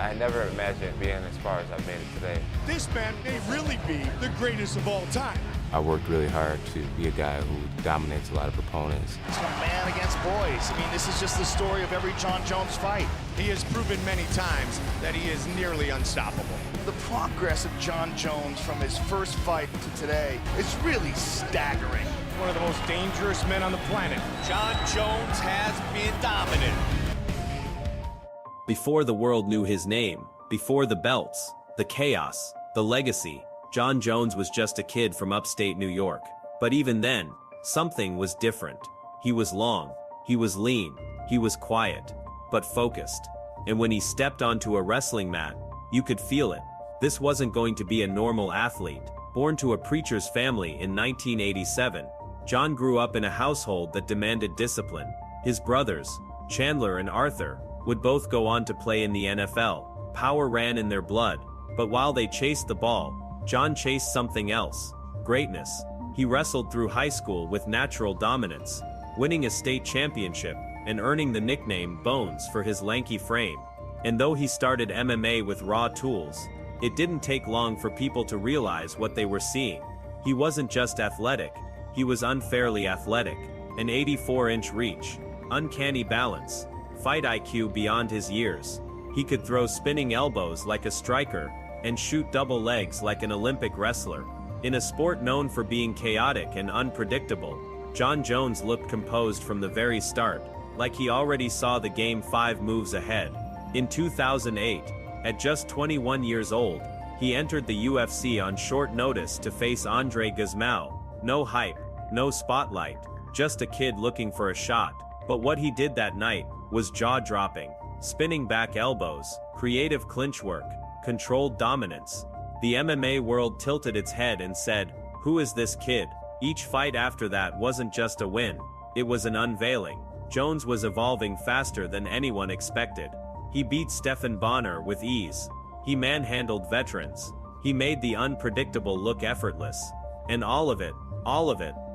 I never imagined being as far as I've made it today. This man may really be the greatest of all time. I worked really hard to be a guy who dominates a lot of opponents. It's a man against boys. I mean, this is just the story of every Jon Jones fight. He has proven many times that he is nearly unstoppable. The progress of Jon Jones from his first fight to today is really staggering. One of the most dangerous men on the planet. Jon Jones has been dominant. Before the world knew his name, before the belts, the chaos, the legacy, Jon Jones was just a kid from upstate New York. But even then, something was different. He was long, he was lean, he was quiet, but focused. And when he stepped onto a wrestling mat, you could feel it. This wasn't going to be a normal athlete. Born to a preacher's family in 1987, Jon grew up in a household that demanded discipline. His brothers, Chandler and Arthur, would both go on to play in the NFL. Power ran in their blood, but while they chased the ball, Jon chased something else: greatness. He wrestled through high school with natural dominance, winning a state championship and earning the nickname Bones for his lanky frame. And though he started MMA with raw tools, it didn't take long for people to realize what they were seeing. He wasn't just athletic, he was unfairly athletic. An 84-inch reach, uncanny balance, fight IQ beyond his years. He could throw spinning elbows like a striker and shoot double legs like an Olympic wrestler. In a sport known for being chaotic and unpredictable, Jon Jones looked composed from the very start, like he already saw the game 5 moves ahead. In 2008, at just 21 years old, he entered the UFC on short notice to face Andre Guzmão. No hype, no spotlight, just a kid looking for a shot. But what he did that night was jaw-dropping. Spinning back elbows, creative clinch work, controlled dominance. The MMA world tilted its head and said, "Who is this kid?" Each fight after that wasn't just a win, it was an unveiling. Jones was evolving faster than anyone expected. He beat Stephan Bonner with ease. He manhandled veterans. He made the unpredictable look effortless. And all of it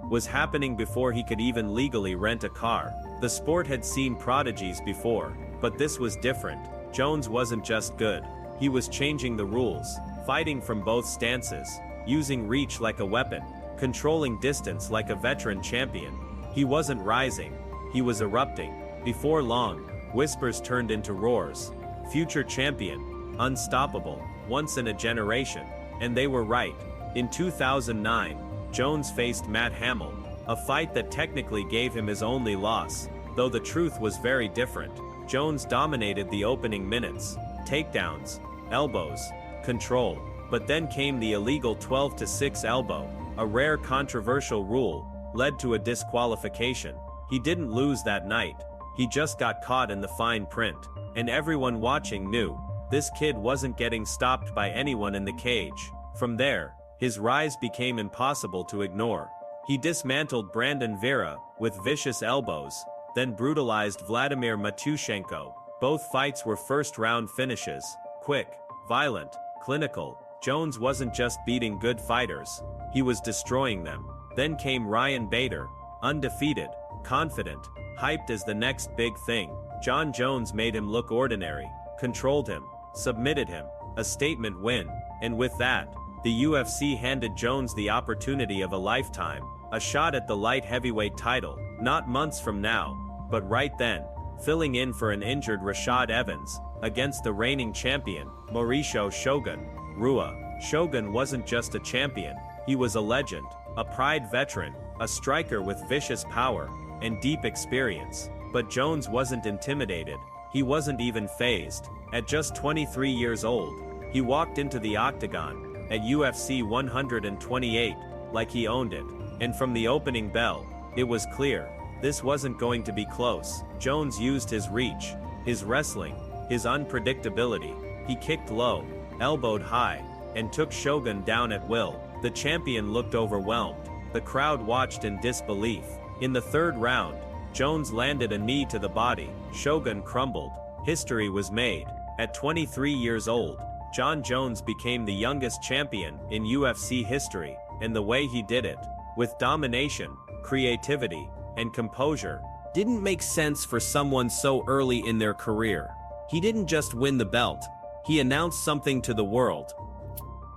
was happening before he could even legally rent a car. The sport had seen prodigies before, but this was different. Jones wasn't just good. He was changing the rules, fighting from both stances, using reach like a weapon, controlling distance like a veteran champion. He wasn't rising, he was erupting. Before long, whispers turned into roars. Future champion, unstoppable, once in a generation. And they were right. In 2009, Jones faced Matt Hamill, a fight that technically gave him his only loss, though the truth was very different. Jones dominated the opening minutes, takedowns, elbows, control, but then came the illegal 12-6 elbow, a rare controversial rule, led to a disqualification. He didn't lose that night, he just got caught in the fine print, and everyone watching knew, this kid wasn't getting stopped by anyone in the cage. From there, his rise became impossible to ignore. He dismantled Brandon Vera with vicious elbows, then brutalized Vladimir Matyushenko. Both fights were first-round finishes, quick, violent, clinical. Jones wasn't just beating good fighters, he was destroying them. Then came Ryan Bader, undefeated, confident, hyped as the next big thing. Jon Jones made him look ordinary, controlled him, submitted him, a statement win, and with that, the UFC handed Jones the opportunity of a lifetime, a shot at the light heavyweight title, not months from now, but right then, filling in for an injured Rashad Evans, against the reigning champion, Mauricio Shogun Rua. Shogun wasn't just a champion, he was a legend, a pride veteran, a striker with vicious power and deep experience. But Jones wasn't intimidated, he wasn't even fazed. At just 23 years old, he walked into the Octagon, at UFC 128, like he owned it. And from the opening bell, it was clear, this wasn't going to be close. Jones used his reach, his wrestling, his unpredictability. He kicked low, elbowed high, and took Shogun down at will. The champion looked overwhelmed. The crowd watched in disbelief. In the third round, Jones landed a knee to the body. Shogun crumbled. History was made. At 23 years old, Jon Jones became the youngest champion in UFC history, and the way he did it, with domination, creativity, and composure, didn't make sense for someone so early in their career. He didn't just win the belt, he announced something to the world.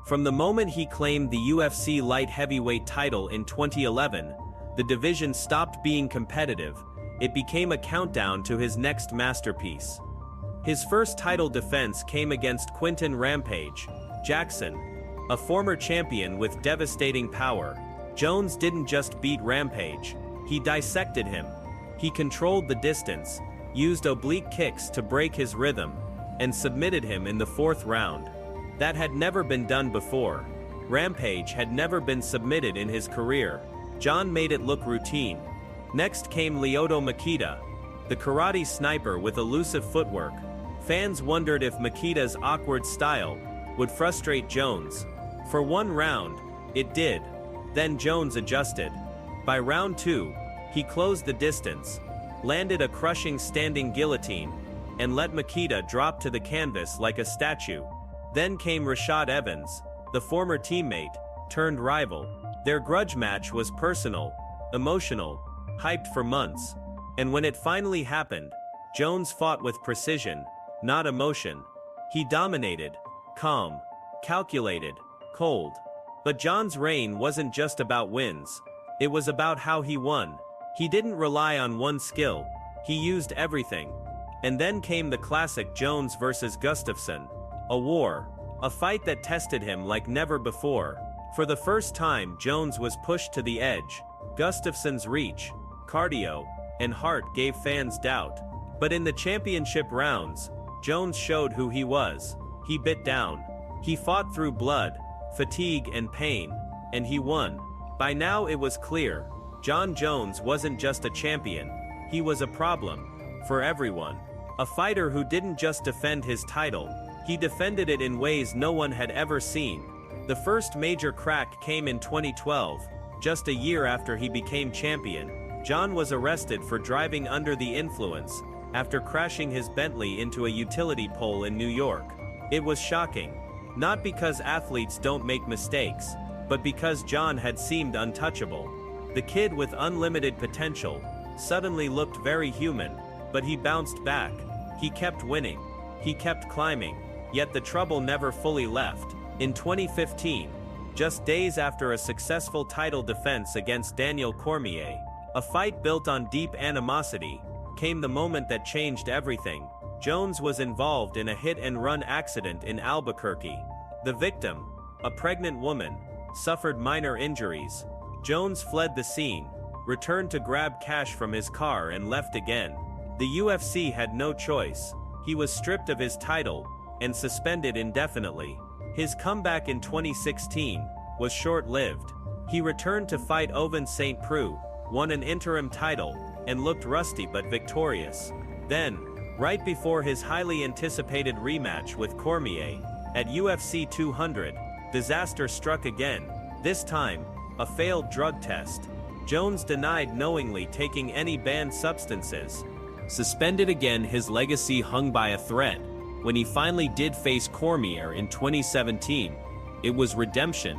From the moment he claimed the UFC light heavyweight title in 2011, the division stopped being competitive. It became a countdown to his next masterpiece. His first title defense came against Quinton "Rampage" Jackson, a former champion with devastating power. Jones didn't just beat Rampage, he dissected him. He controlled the distance, used oblique kicks to break his rhythm, and submitted him in the 4th round. That had never been done before. Rampage had never been submitted in his career. Jon made it look routine. Next came Lyoto Machida, the karate sniper with elusive footwork. Fans wondered if Makida's awkward style would frustrate Jones. For one round, it did. Then Jones adjusted. By round 2, he closed the distance, landed a crushing standing guillotine, and let Machida drop to the canvas like a statue. Then came Rashad Evans, the former teammate, turned rival. Their grudge match was personal, emotional, hyped for months. And when it finally happened, Jones fought with precision, not emotion. He dominated, calm, calculated, cold. But Jon's reign wasn't just about wins. It was about how he won. He didn't rely on one skill. He used everything. And then came the classic Jones versus Gustafsson. A war. A fight that tested him like never before. For the first time, Jones was pushed to the edge. Gustafsson's reach, cardio, and heart gave fans doubt. But in the championship rounds, Jones showed who he was. He bit down. He fought through blood, fatigue, and pain. And he won. By now it was clear. Jon Jones wasn't just a champion. He was a problem. For everyone. A fighter who didn't just defend his title. He defended it in ways no one had ever seen. The first major crack came in 2012, just a year after he became champion. Jon was arrested for driving under the influence, after crashing his Bentley into a utility pole in New York. It was shocking. Not because athletes don't make mistakes, but because Jon had seemed untouchable. The kid with unlimited potential suddenly looked very human, but he bounced back. He kept winning. He kept climbing. Yet the trouble never fully left. In 2015, just days after a successful title defense against Daniel Cormier, a fight built on deep animosity, came the moment that changed everything. Jones was involved in a hit-and-run accident in Albuquerque. The victim, a pregnant woman, suffered minor injuries. Jones fled the scene, returned to grab cash from his car and left again. The UFC had no choice. He was stripped of his title and suspended indefinitely. His comeback in 2016 was short-lived. He returned to fight Ovince St. Preux, won an interim title, and looked rusty but victorious. Then, right before his highly anticipated rematch with Cormier, at UFC 200, disaster struck again. This time, a failed drug test. Jones denied knowingly taking any banned substances. Suspended again, his legacy hung by a thread. When he finally did face Cormier in 2017, it was redemption,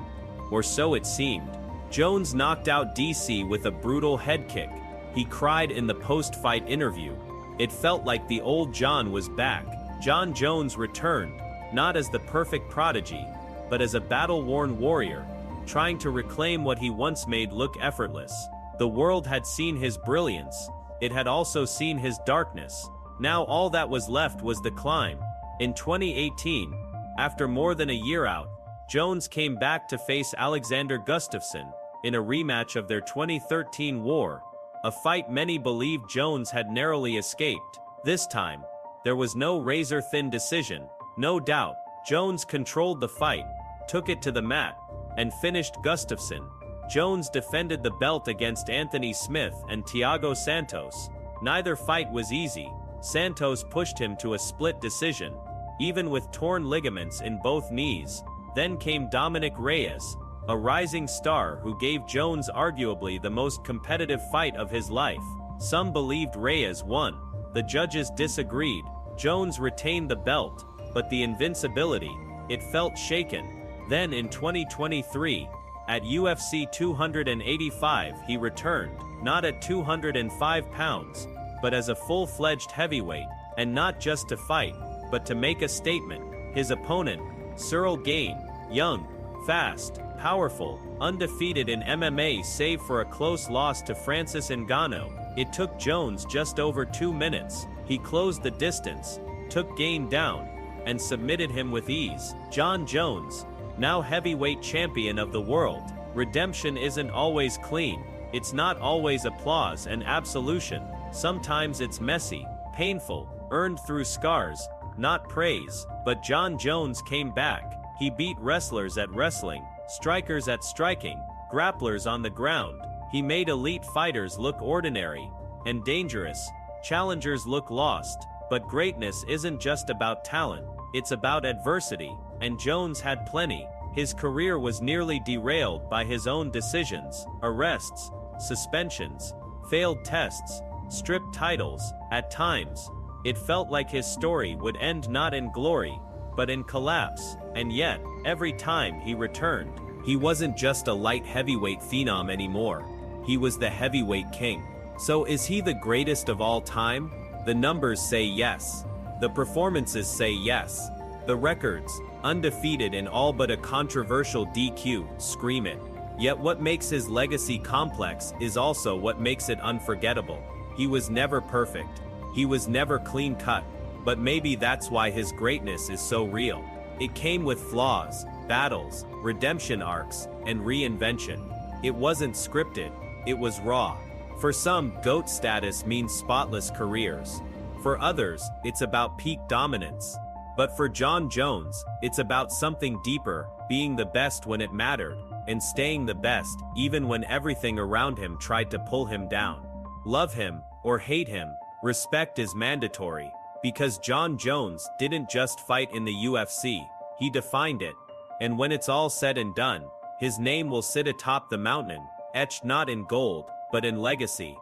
or so it seemed. Jones knocked out DC with a brutal head kick. He cried in the post-fight interview. It felt like the old Jon was back. Jon Jones returned, not as the perfect prodigy, but as a battle-worn warrior, trying to reclaim what he once made look effortless. The world had seen his brilliance. It had also seen his darkness. Now all that was left was the climb. In 2018, after more than a year out, Jones came back to face Alexander Gustafsson in a rematch of their 2013 war, a fight many believed Jones had narrowly escaped. This time, there was no razor-thin decision. No doubt, Jones controlled the fight, took it to the mat, and finished Gustafsson. Jones defended the belt against Anthony Smith and Thiago Santos. Neither fight was easy. Santos pushed him to a split decision, even with torn ligaments in both knees. Then came Dominic Reyes, a rising star who gave Jones arguably the most competitive fight of his life. Some believed Reyes won. The judges disagreed. Jones retained the belt, but the invincibility, it felt shaken. Then in 2023, at UFC 285, he returned, not at 205 pounds, but as a full-fledged heavyweight, and not just to fight, but to make a statement. His opponent, Cyril Gane, young, fast, powerful, undefeated in MMA save for a close loss to Francis Ngannou. It took Jones just over 2 minutes. He closed the distance, took Gane down, and submitted him with ease. Jon Jones, now heavyweight champion of the world. Redemption isn't always clean. It's not always applause and absolution. Sometimes it's messy, painful, earned through scars, not praise. But Jon Jones came back. He beat wrestlers at wrestling, strikers at striking, grapplers on the ground. He made elite fighters look ordinary and dangerous, challengers look lost. But greatness isn't just about talent, it's about adversity, and Jones had plenty. His career was nearly derailed by his own decisions, arrests, suspensions, failed tests, stripped titles. At times, it felt like his story would end not in glory, but in collapse. And yet, every time he returned, he wasn't just a light heavyweight phenom anymore. He was the heavyweight king. So is he the greatest of all time? The numbers say yes. The performances say yes. The records, undefeated in all but a controversial DQ, scream it. Yet what makes his legacy complex is also what makes it unforgettable. He was never perfect. He was never clean-cut. But maybe that's why his greatness is so real. It came with flaws, battles, redemption arcs, and reinvention. It wasn't scripted, it was raw. For some, GOAT status means spotless careers. For others, it's about peak dominance. But for Jon Jones, it's about something deeper, being the best when it mattered, and staying the best even when everything around him tried to pull him down. Love him, or hate him, respect is mandatory. Because Jon Jones didn't just fight in the UFC, he defined it. And when it's all said and done, his name will sit atop the mountain, etched not in gold, but in legacy.